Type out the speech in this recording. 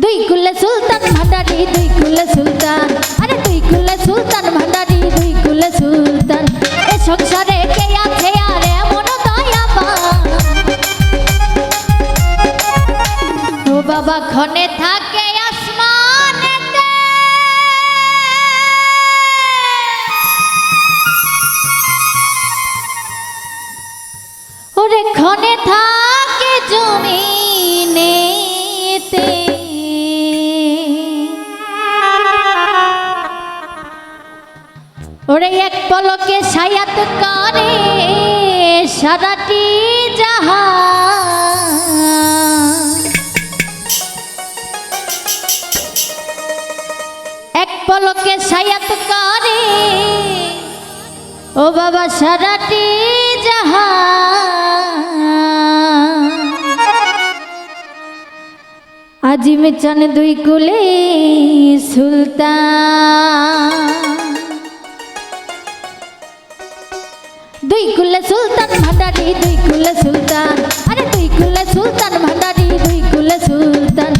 দুই কুলে সুলতান ভান্ডারি দুই কুলে সুলতান, আরে দুই কুলে সুলতান ভান্ডারি দুই কুলে সুলতান। এ সংসারে কে আছে আর এমন দয়াবান, ও বাবা ক্ষণে থাকে আসমানেতে, ওরে ক্ষণে থাকে জমিনেতে। ওরে এক পলকে সায়াত করে সারাটি জাহান, এক পলকে সায়াত করে ও বাবা সারাটি জাহান। আজিমে চান দুই কুলে সুলতান, দুই কুলে সুলতান ভান্ডারি দুই কুলে সুলতান, আরে দুই কুলে সুলতান ভান্ডারি দুই কুলে সুলতান।